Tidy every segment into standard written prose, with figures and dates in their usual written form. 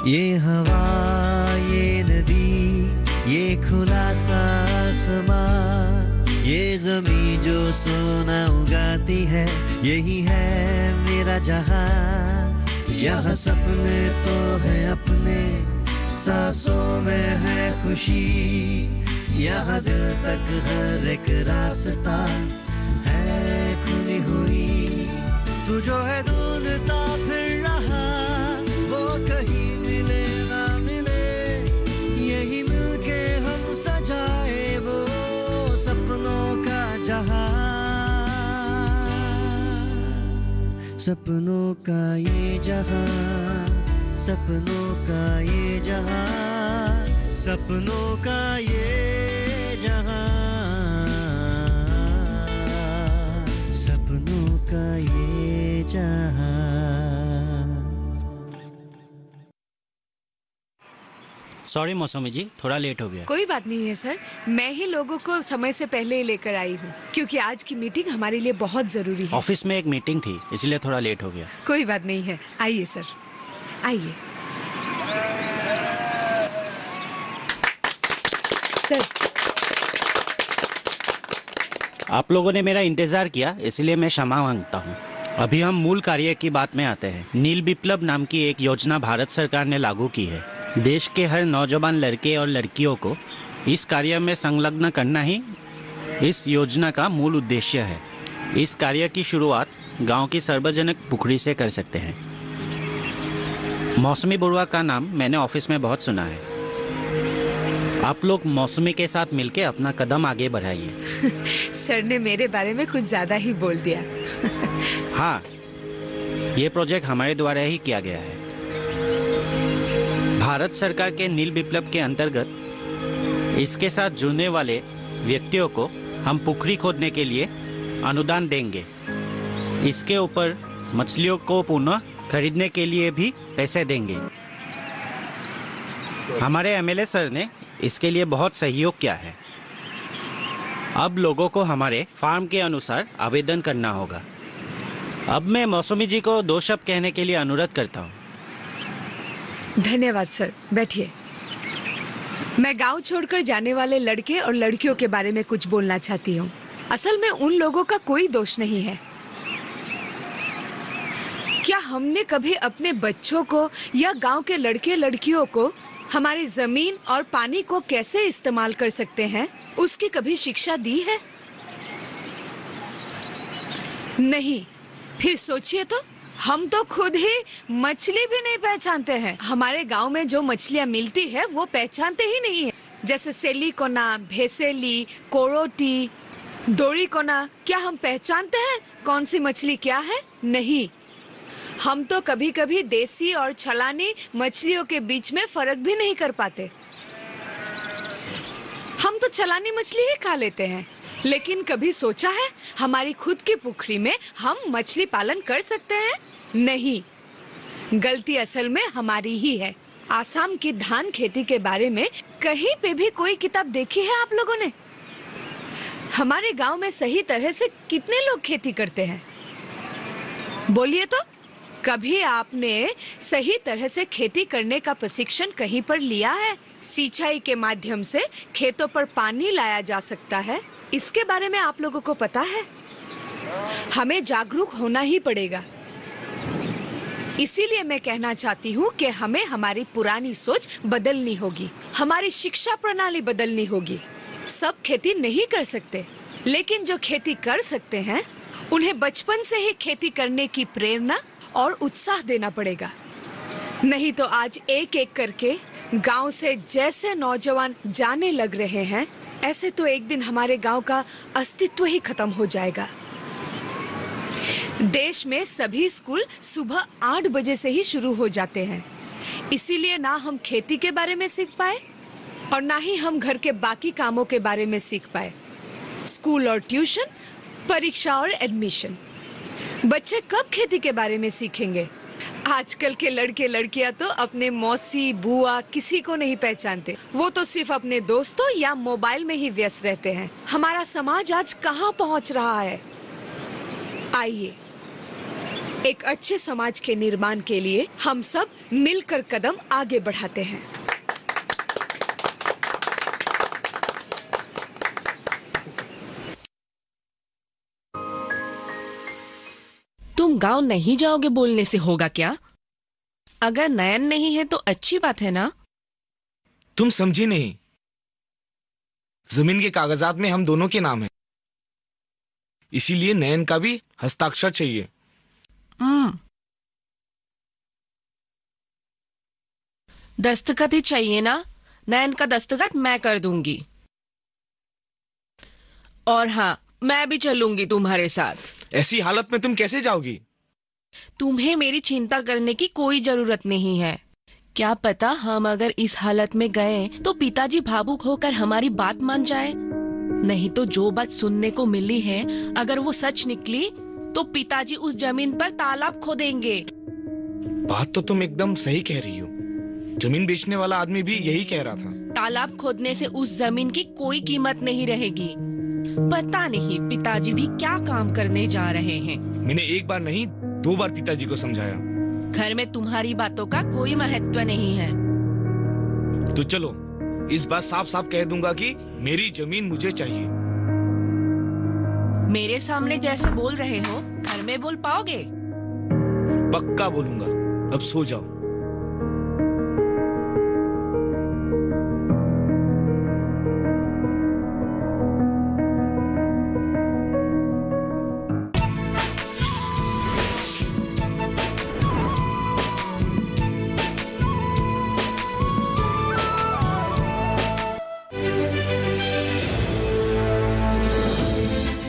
ये हवा, ये नदी, ये खुला सा आसमां, ये जमीन जो सोना उगाती है, यही है मेरा जहां। यहाँ सपने तो है अपने, सांसों में है खुशी, यहाँ दिल तक हर एक रास्ता है खुली हुई। तू जो है ढूंढता फिर रहा, वो कहीं मिले ना मिले, यही मिलके हम सजाए वो सपनों का जहां। सपनों का ये जहां, सपनों का ये जहां, सपनों का ये जहां, सपनों का ये जहां। सॉरी मौसमी जी, थोड़ा लेट हो गया। कोई बात नहीं है सर, मैं ही लोगों को समय से पहले ही लेकर आई हूँ, क्योंकि आज की मीटिंग हमारे लिए बहुत जरूरी है। ऑफिस में एक मीटिंग थी, इसलिए थोड़ा लेट हो गया। कोई बात नहीं है, आइए सर, आइए। सर, आप लोगों ने मेरा इंतजार किया, इसलिए मैं क्षमा मांगता हूँ। अभी हम मूल कार्य की बात में आते हैं। नील विप्लव नाम की एक योजना भारत सरकार ने लागू की है। देश के हर नौजवान लड़के और लड़कियों को इस कार्य में संलग्न करना ही इस योजना का मूल उद्देश्य है। इस कार्य की शुरुआत गांव की सार्वजनिक पुखरी से कर सकते हैं। मौसमी बुरुआ का नाम मैंने ऑफिस में बहुत सुना है। आप लोग मौसमी के साथ मिलके अपना कदम आगे बढ़ाइए। सर ने मेरे बारे में कुछ ज्यादा ही बोल दिया। हाँ, ये प्रोजेक्ट हमारे द्वारा ही किया गया है। भारत सरकार के नील विप्लव के अंतर्गत इसके साथ जुड़ने वाले व्यक्तियों को हम पुखरी खोदने के लिए अनुदान देंगे। इसके ऊपर मछलियों को पुनः खरीदने के लिए भी पैसे देंगे। हमारे एमएलए सर ने इसके लिए बहुत सहयोग किया है। अब लोगों को हमारे फार्म के अनुसार आवेदन करना होगा। अब मैं मौसमी जी को 2 शब्द कहने के लिए अनुरोध करता हूँ। धन्यवाद सर, बैठिए। मैं गांव छोड़कर जाने वाले लड़के और लड़कियों के बारे में कुछ बोलना चाहती हूँ। असल में उन लोगों का कोई दोष नहीं है। क्या हमने कभी अपने बच्चों को या गांव के लड़के लड़कियों को हमारी जमीन और पानी को कैसे इस्तेमाल कर सकते हैं उसकी कभी शिक्षा दी है? नहीं। फिर सोचिए तो, हम तो खुद ही मछली भी नहीं पहचानते हैं। हमारे गांव में जो मछलियां मिलती है वो पहचानते ही नहीं है, जैसे सेलीकोना, भेसेली, कोरोटी, दोरीकोना। क्या हम पहचानते हैं कौन सी मछली क्या है? नहीं। हम तो कभी कभी देसी और छलानी मछलियों के बीच में फर्क भी नहीं कर पाते। हम तो छलानी मछली ही खा लेते हैं, लेकिन कभी सोचा है हमारी खुद की पुखरी में हम मछली पालन कर सकते हैं? नहीं। गलती असल में हमारी ही है। आसाम की धान खेती के बारे में कहीं पे भी कोई किताब देखी है आप लोगों ने? हमारे गांव में सही तरह से कितने लोग खेती करते हैं? बोलिए तो, कभी आपने सही तरह से खेती करने का प्रशिक्षण कहीं पर लिया है? सिंचाई के माध्यम से खेतों पर पानी लाया जा सकता है, इसके बारे में आप लोगों को पता है? हमें जागरूक होना ही पड़ेगा। इसीलिए मैं कहना चाहती हूँ कि हमें हमारी पुरानी सोच बदलनी होगी, हमारी शिक्षा प्रणाली बदलनी होगी। सब खेती नहीं कर सकते, लेकिन जो खेती कर सकते हैं उन्हें बचपन से ही खेती करने की प्रेरणा और उत्साह देना पड़ेगा। नहीं तो आज एक एक करके गांव से जैसे नौजवान जाने लग रहे हैं, ऐसे तो एक दिन हमारे गांव का अस्तित्व ही खत्म हो जाएगा। देश में सभी स्कूल सुबह 8 बजे से ही शुरू हो जाते हैं, इसीलिए ना हम खेती के बारे में सीख पाए और ना ही हम घर के बाकी कामों के बारे में सीख पाए। स्कूल और ट्यूशन, परीक्षा और एडमिशन, बच्चे कब खेती के बारे में सीखेंगे? आजकल के लड़के लड़कियां तो अपने मौसी बुआ किसी को नहीं पहचानते। वो तो सिर्फ अपने दोस्तों या मोबाइल में ही व्यस्त रहते हैं। हमारा समाज आज कहाँ पहुँच रहा है? आइए, एक अच्छे समाज के निर्माण के लिए हम सब मिलकर कदम आगे बढ़ाते हैं। तुम गांव नहीं जाओगे बोलने से होगा क्या? अगर नयन नहीं है तो अच्छी बात है ना? तुम समझी नहीं। जमीन के कागजात में हम दोनों के नाम है, इसीलिए नयन का भी हस्ताक्षर चाहिए। दस्तखत ही चाहिए ना? नयन का दस्तखत मैं कर दूंगी। और हाँ, मैं भी चलूंगी तुम्हारे साथ। ऐसी हालत में तुम कैसे जाओगी? तुम्हें मेरी चिंता करने की कोई जरूरत नहीं है। क्या पता हम अगर इस हालत में गए तो पिताजी भावुक होकर हमारी बात मान जाए। नहीं तो जो बात सुनने को मिली है, अगर वो सच निकली तो पिताजी उस जमीन पर तालाब खोदेंगे। बात तो तुम एकदम सही कह रही हो। जमीन बेचने वाला आदमी भी यही कह रहा था। तालाब खोदने से उस जमीन की कोई कीमत नहीं रहेगी। पता नहीं पिताजी भी क्या काम करने जा रहे हैं। मैंने एक बार नहीं 2 बार पिताजी को समझाया। घर में तुम्हारी बातों का कोई महत्व नहीं है। तो चलो, इस बार साफ साफ कह दूंगा कि मेरी जमीन मुझे चाहिए। मेरे सामने जैसे बोल रहे हो, घर में बोल पाओगे? पक्का बोलूंगा। अब सो जाओ।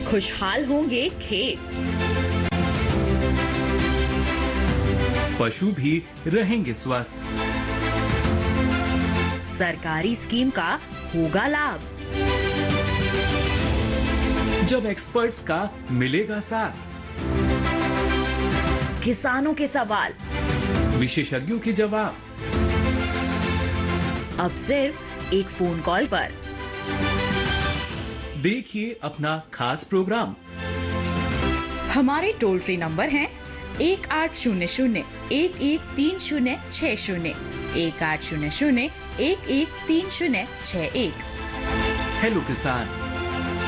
खुशहाल होंगे खेत, पशु भी रहेंगे स्वस्थ। सरकारी स्कीम का होगा लाभ, जब एक्सपर्ट्स का मिलेगा साथ। किसानों के सवाल, विशेषज्ञों के जवाब, अब सिर्फ एक फोन कॉल पर। देखिए अपना खास प्रोग्राम। हमारे टोल फ्री नंबर हैं 1800-113060, 1800-113061। हेलो किसान,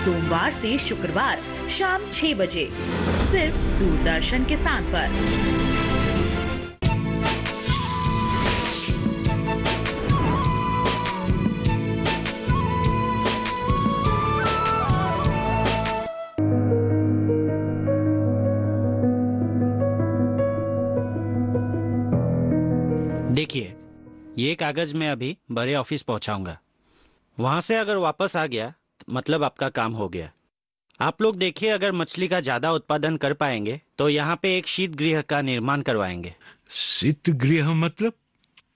सोमवार से शुक्रवार शाम 6 बजे सिर्फ दूरदर्शन किसान पर। देखिए, ये कागज मैं अभी बड़े ऑफिस पहुंचाऊंगा। वहां से अगर वापस आ गया मतलब आपका काम हो गया। आप लोग देखिए, अगर मछली का ज्यादा उत्पादन कर पाएंगे तो यहाँ पे एक शीत गृह का निर्माण करवाएंगे। शीत गृह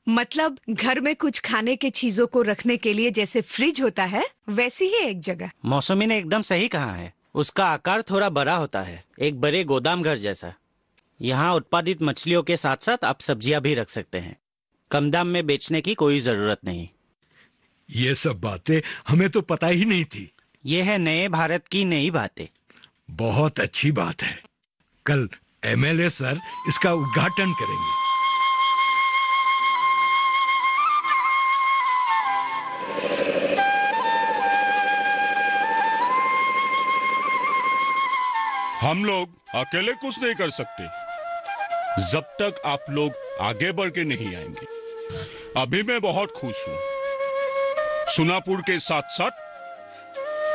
मतलब घर में कुछ खाने के चीजों को रखने के लिए जैसे फ्रिज होता है, वैसी ही एक जगह। मौसमी ने एकदम सही कहा है। उसका आकार थोड़ा बड़ा होता है, एक बड़े गोदाम घर जैसा। यहाँ उत्पादित मछलियों के साथ साथ आप सब्जियां भी रख सकते हैं। कम दाम में बेचने की कोई जरूरत नहीं। ये सब बातें हमें तो पता ही नहीं थी। ये है नए भारत की नई बातें। बहुत अच्छी बात है। कल एमएलए सर इसका उद्घाटन करेंगे। हम लोग अकेले कुछ नहीं कर सकते जब तक आप लोग आगे बढ़ के नहीं आएंगे। अभी मैं बहुत खुश हूं। सुनापुर के साथ साथ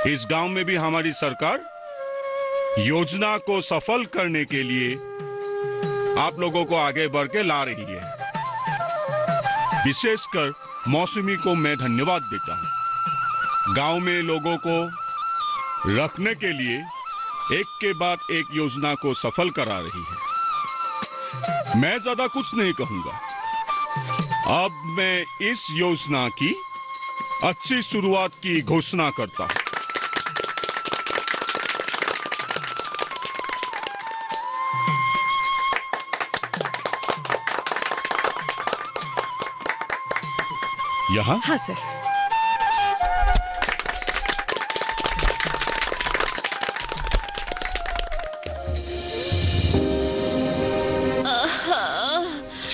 इस गांव में भी हमारी सरकार योजना को सफल करने के लिए आप लोगों को आगे बढ़ के ला रही है। विशेषकर मौसमी को मैं धन्यवाद देता हूं। गांव में लोगों को रखने के लिए एक के बाद एक योजना को सफल करा रही है। मैं ज्यादा कुछ नहीं कहूंगा। अब मैं इस योजना की अच्छी शुरुआत की घोषणा करता हूं। यहाँ? हाँ सर।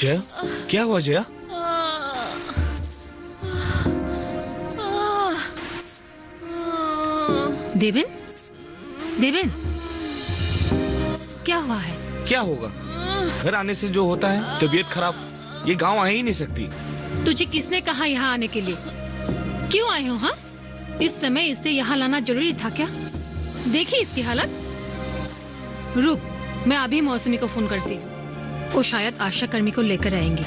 जया, क्या हुआ जया? देवेन, देवेन, क्या हुआ है? क्या होगा? घर आने से जो होता है, तबीयत खराब। ये गांव आ ही नहीं सकती। तुझे किसने कहा यहाँ आने के लिए? क्यों आए हो? हाँ, इस समय इसे यहाँ लाना जरूरी था क्या? देखी इसकी हालत। रुक, मैं अभी मौसमी को फोन करती हूँ। वो शायद आशा कर्मी को लेकर आएंगी।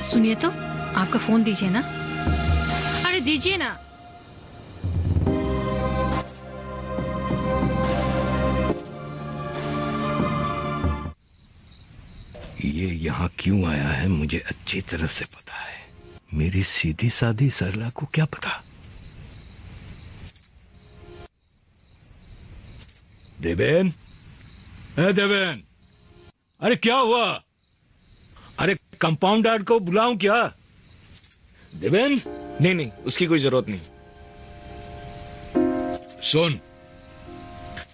सुनिए तो, आपका फोन दीजिए ना। अरे दीजिए ना। ये यहाँ क्यों आया है मुझे अच्छी तरह से पता है। मेरी सीधी सादी सरला को क्या पता। देवेन, देवेन, अरे क्या हुआ? अरे कंपाउंडर को बुलाऊं क्या? देवेन? नहीं नहीं, उसकी कोई जरूरत नहीं। सुन,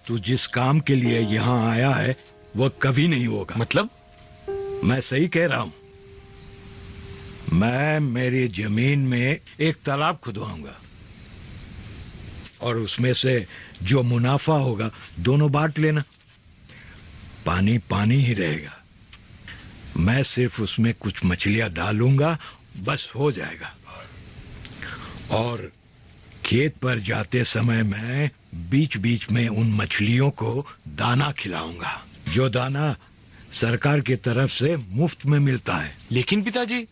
तू जिस काम के लिए यहाँ आया है वो कभी नहीं होगा। मतलब? मैं सही कह रहा हूं। मैं मेरी जमीन में एक तालाब खुदवाऊंगा और उसमें से जो मुनाफा होगा दोनों बांट लेना। पानी पानी ही रहेगा। मैं सिर्फ उसमें कुछ मछलियां डालूंगा, बस हो जाएगा। और खेत पर जाते समय मैं बीच बीच में उन मछलियों को दाना खिलाऊंगा, जो दाना सरकार की तरफ से मुफ्त में मिलता है। लेकिन पिताजी,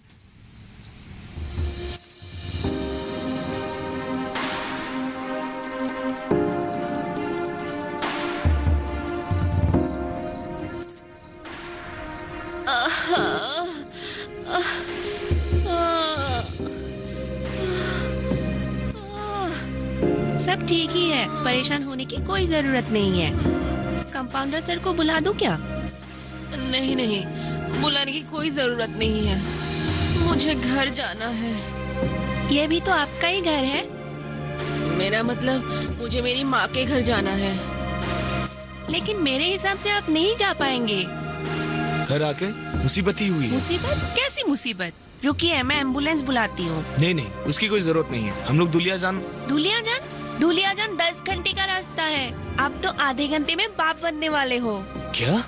सब ठीक ही है, परेशान होने की कोई जरूरत नहीं है। कंपाउंडर सर को बुला दूं क्या? नहीं नहीं, बुलाने की कोई जरूरत नहीं है। मुझे घर जाना है। ये भी तो आपका ही घर है। मेरा मतलब, मुझे मेरी माँ के घर जाना है। लेकिन मेरे हिसाब से आप नहीं जा पाएंगे। घर आके मुसीबत ही हुई है। मुसीबत? कैसी मुसीबत? रुकिए, मैं एम्बुलेंस बुलाती हूँ। नहीं नहीं, उसकी कोई जरूरत नहीं है। हम लोग दुलियाजान। दुलियाजान 10 घंटे का रास्ता है। आप तो आधे घंटे में बाप बनने वाले हो। क्या?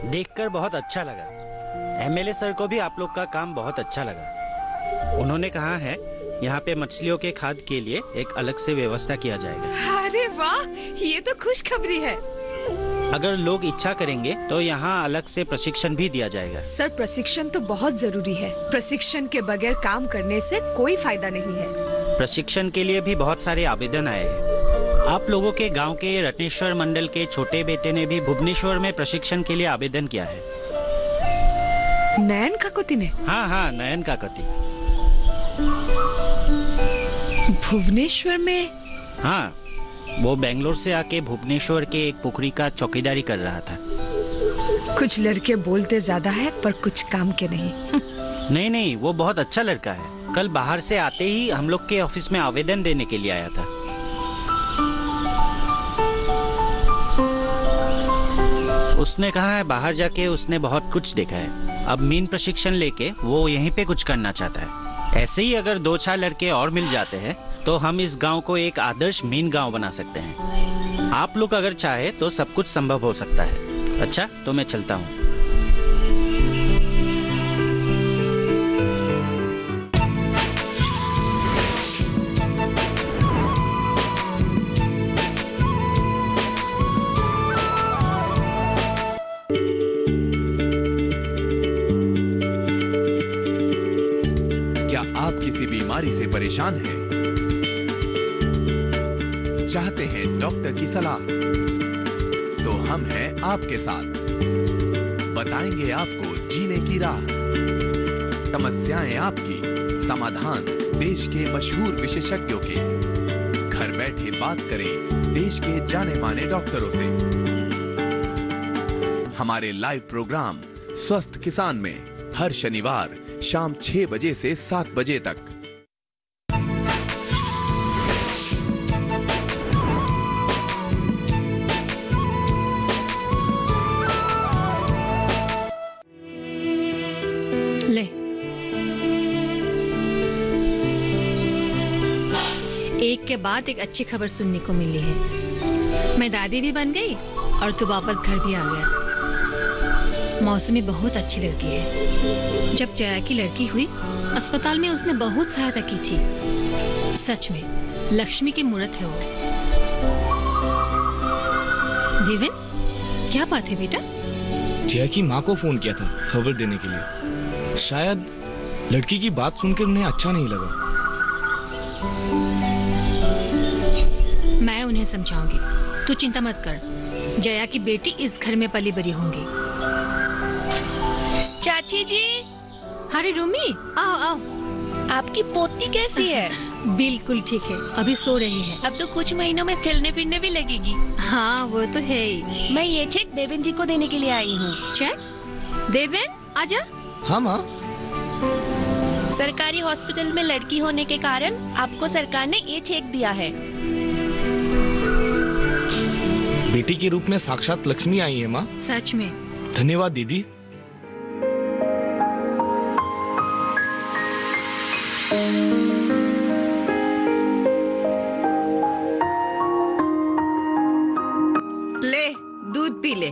देखकर बहुत अच्छा लगा। एमएलए सर को भी आप लोग का काम बहुत अच्छा लगा। उन्होंने कहा है यहाँ पे मछलियों के खाद के लिए एक अलग से व्यवस्था किया जाएगा। अरे वाह, ये तो खुशखबरी है। अगर लोग इच्छा करेंगे तो यहाँ अलग से प्रशिक्षण भी दिया जाएगा। सर, प्रशिक्षण तो बहुत जरूरी है। प्रशिक्षण के बगैर काम करने से कोई फायदा नहीं है। प्रशिक्षण के लिए भी बहुत सारे आवेदन आए हैं। आप लोगों के गांव के रत्नेश्वर मंडल के छोटे बेटे ने भी भुवनेश्वर में प्रशिक्षण के लिए आवेदन किया है। नयन काकोती ने? हाँ, नयन काकोती। भुवनेश्वर में? हाँ, वो बेंगलोर से आके भुवनेश्वर के एक पुखरी का चौकीदारी कर रहा था। कुछ लड़के बोलते ज्यादा है पर कुछ काम के नहीं। नहीं, वो बहुत अच्छा लड़का है। कल बाहर से आते ही हम लोग के ऑफिस में आवेदन देने के लिए आया था। उसने कहा है बाहर जाके उसने बहुत कुछ देखा है। अब मीन प्रशिक्षण लेके वो यहीं पे कुछ करना चाहता है। ऐसे ही अगर 2-4 लड़के और मिल जाते हैं तो हम इस गांव को एक आदर्श मीन गांव बना सकते हैं। आप लोग अगर चाहे तो सब कुछ संभव हो सकता है। अच्छा, तो मैं चलता हूँ। बीमारी से परेशान हैं, चाहते हैं डॉक्टर की सलाह, तो हम हैं आपके साथ, बताएंगे आपको जीने की राह। समस्याएं आपकी, समाधान देश के मशहूर विशेषज्ञों के। घर बैठे बात करें देश के जाने माने डॉक्टरों से। हमारे लाइव प्रोग्राम स्वस्थ किसान में हर शनिवार शाम 6 बजे से 7 बजे तक। ले, एक के बाद एक अच्छी खबर सुनने को मिली है। मैं दादी भी बन गई और तू वापस घर भी आ गया। मौसमी बहुत अच्छी लड़की है। जब जया की लड़की हुई, अस्पताल में उसने बहुत सहायता की थी। सच में लक्ष्मी की मूर्त है वो। देवेन, क्या बात है बेटा? जया की माँ को फोन किया था खबर देने के लिए। शायद लड़की की बात सुनकर उन्हें अच्छा नहीं लगा। मैं उन्हें समझाऊंगी, तू चिंता मत कर। जया की बेटी इस घर में पली बड़ी होंगी। चाची जी। अरे रूमी, आओ आओ। आपकी पोती कैसी है? बिल्कुल ठीक है, अभी सो रही है। अब तो कुछ महीनों में चलने फिरने भी लगेगी। हाँ वो तो है ही। मैं ये चेक देवेन जी को देने के लिए आई हूँ। चेक? देवेन आजा। हाँ माँ। सरकारी हॉस्पिटल में लड़की होने के कारण आपको सरकार ने ये चेक दिया है। बेटी के रूप में साक्षात लक्ष्मी आई है माँ। सच में धन्यवाद दीदी। ले दूध पी ले।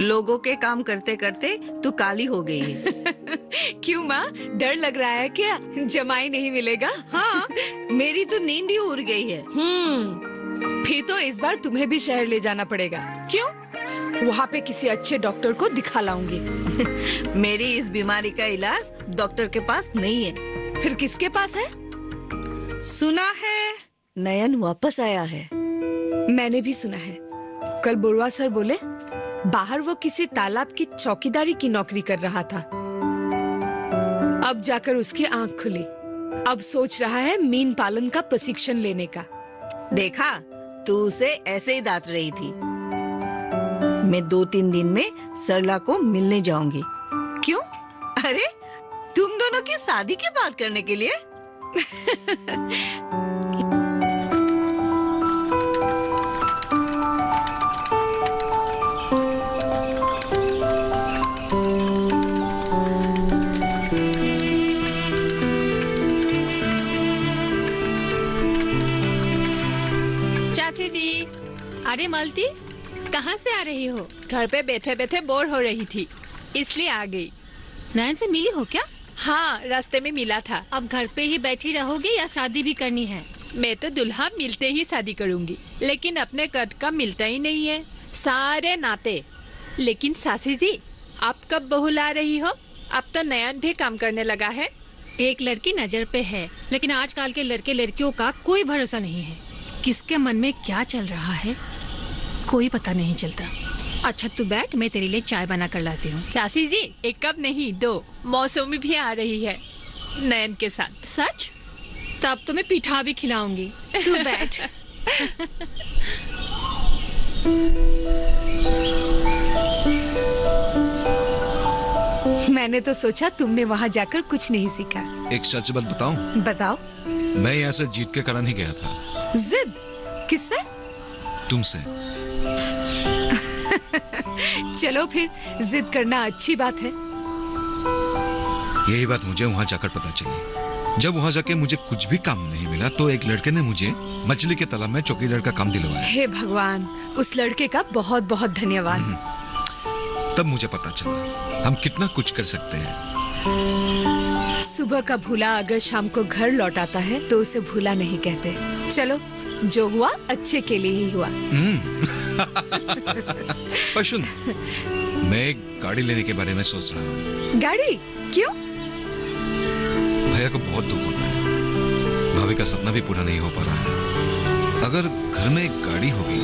लोगों के काम करते करते तू काली हो गई है। क्यों माँ, डर लग रहा है क्या? जमाई नहीं मिलेगा? हाँ, मेरी तो नींद ही उड़ गई है। फिर तो इस बार तुम्हें भी शहर ले जाना पड़ेगा। क्यों? वहाँ पे किसी अच्छे डॉक्टर को दिखा लाऊंगी। मेरी इस बीमारी का इलाज डॉक्टर के पास नहीं है। फिर किसके पास है? सुना है नयन वापस आया है। मैंने भी सुना है। कल बुढ़वा सर बोले बाहर वो किसी तालाब की चौकीदारी की नौकरी कर रहा था। अब जाकर उसकी आंख खुली। अब सोच रहा है मीन पालन का प्रशिक्षण लेने का। देखा, तू उसे ऐसे ही दात रही थी। मैं 2-3 दिन में सरला को मिलने जाऊंगी। क्यों? अरे तुम दोनों की शादी की बात करने के लिए। चाची जी। अरे मालती, कहाँ से आ रही हो? घर पे बैठे बैठे बोर हो रही थी, इसलिए आ गई। नयन से मिली हो क्या? हाँ, रास्ते में मिला था। अब घर पे ही बैठी रहोगी या शादी भी करनी है? मैं तो दुल्हा मिलते ही शादी करूंगी, लेकिन अपने कद का मिलता ही नहीं है, सारे नाते। लेकिन सासी जी, आप कब बहू ला रही हो? अब तो नयन भी काम करने लगा है। एक लड़की नजर पे है, लेकिन आजकल के लड़के लड़कियों का कोई भरोसा नहीं है। किसके मन में क्या चल रहा है कोई पता नहीं चलता। अच्छा तू बैठ, मैं तेरे लिए चाय बना कर लाती हूँ। चाची जी, एक कप नहीं 2। मौसमी भी आ रही है नयन के साथ। सच? तब तो मैं पिठा भी खिलाऊंगी। तू बैठ। मैंने तो सोचा तुमने वहाँ जाकर कुछ नहीं सीखा। एक सच बात बताऊं? बताओ। मैं यहाँ से जीत के कारण ही गया था। जिद? किससे? तुमसे। चलो फिर, जिद करना अच्छी बात है। यही बात मुझे वहाँ जाकर पता चली। जब वहाँ जाके मुझे कुछ भी काम नहीं मिला, तो एक लड़के ने मुझे मछली के तालाब में चौकीदार का काम दिलवाया। हे भगवान, उस लड़के का बहुत बहुत धन्यवाद। तब मुझे पता चला हम कितना कुछ कर सकते हैं। सुबह का भूला अगर शाम को घर लौट आता है तो उसे भूला नहीं कहते। चलो, जो हुआ अच्छे के लिए ही हुआ। पर सुन, मैं एक गाड़ी लेने के बारे में सोच रहा हूँ। गाड़ी? क्यों? भैया को बहुत दुख होता है। भाभी का सपना भी पूरा नहीं हो पा रहा है। अगर घर में एक गाड़ी होगी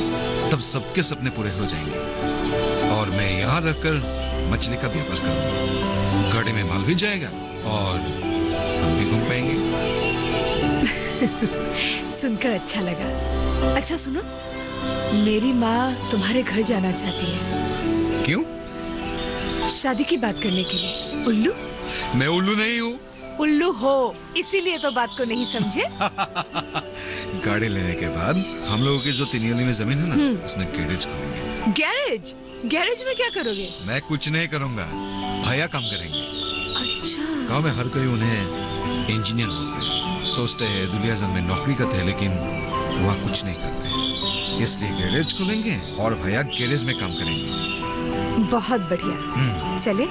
तब सबके सपने पूरे हो जाएंगे और मैं यहाँ रखकर मछली का व्यापार करूंगा। गाड़ी में माल भी जाएगा और हम भी घूम पाएंगे। सुनकर अच्छा लगा। अच्छा सुनो, मेरी माँ तुम्हारे घर जाना चाहती है। क्यों? शादी की बात करने के लिए। उल्लू? मैं उल्लू नहीं हूँ। उल्लू हो, इसीलिए तो बात को नहीं समझे। गाड़ी लेने के बाद हम लोगों की जो तिनियली में जमीन है ना, उसमें गैरेज खोलेंगे। गैरेज? गैरेज में क्या करोगे? मैं कुछ नहीं करूंगा, भैया काम करेंगे। अच्छा। गांव में हर कोई उन्हें इंजीनियर बोलते हैं। सोचते हैं दुनिया में नौकरी करते हैं, लेकिन वह कुछ नहीं करते हैं। इसलिए गैरेज खोलेंगे और भैया गैरेज में काम करेंगे। बहुत बढ़िया। चले?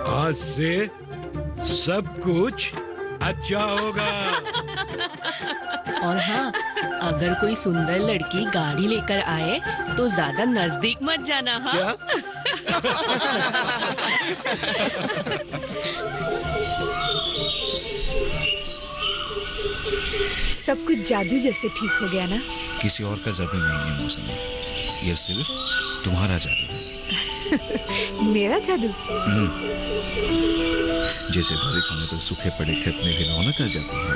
आज से सब कुछ अच्छा होगा। और हाँ, अगर कोई सुंदर लड़की गाड़ी लेकर आए तो ज्यादा नजदीक मत जाना। हाँ? क्या? सब कुछ जादू जैसे ठीक हो गया ना? किसी और का जादू नहीं है मौसमी, यह सिर्फ तुम्हारा जादू है। मेरा जादू? जैसे बारिश होने पर सूखे पड़े खेत में भी रौनक आ जाती है,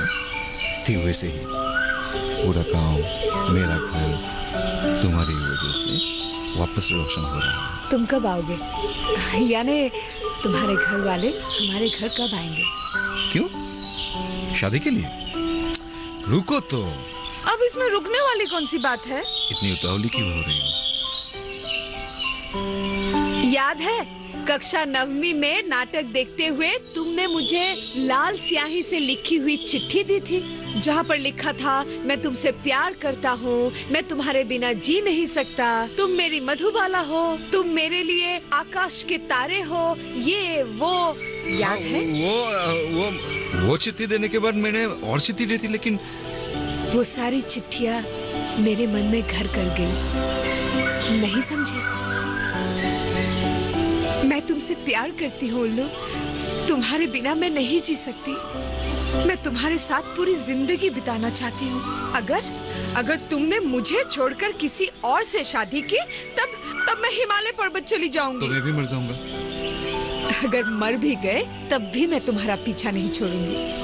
ठीक वैसे ही पूरा गांव, मेरा घर तुम्हारी वजह से वापस रोशन हो रहा है। तुम कब आओगे? यानी तुम्हारे घर वाले हमारे घर कब आएंगे? क्यों? शादी के लिए? रुको तो। अब इसमें रुकने वाली कौन सी बात है? इतनी उतावली क्यों हो रही हो? याद है कक्षा 9वीं में नाटक देखते हुए तुमने मुझे लाल स्याही से लिखी हुई चिट्ठी दी थी, जहाँ पर लिखा था मैं तुमसे प्यार करता हूँ, मैं तुम्हारे बिना जी नहीं सकता, तुम मेरी मधुबाला हो, तुम मेरे लिए आकाश के तारे हो, ये वो याद है? वो चिट्ठी देने के बाद मैंने और चिट्ठी दी थी, लेकिन वो सारी चिट्ठियाँ मेरे मन में घर कर गई। नहीं समझे? मैं तुमसे प्यार करती हूँ उल्लू, तुम्हारे बिना मैं नहीं जी सकती। मैं तुम्हारे साथ पूरी जिंदगी बिताना चाहती हूँ। अगर तुमने मुझे छोड़कर किसी और से शादी की, तब मैं हिमालय पर्वत चली जाऊंगी। तो मैं भी मर जाऊंगा। अगर मर भी गए तब भी मैं तुम्हारा पीछा नहीं छोड़ूंगी।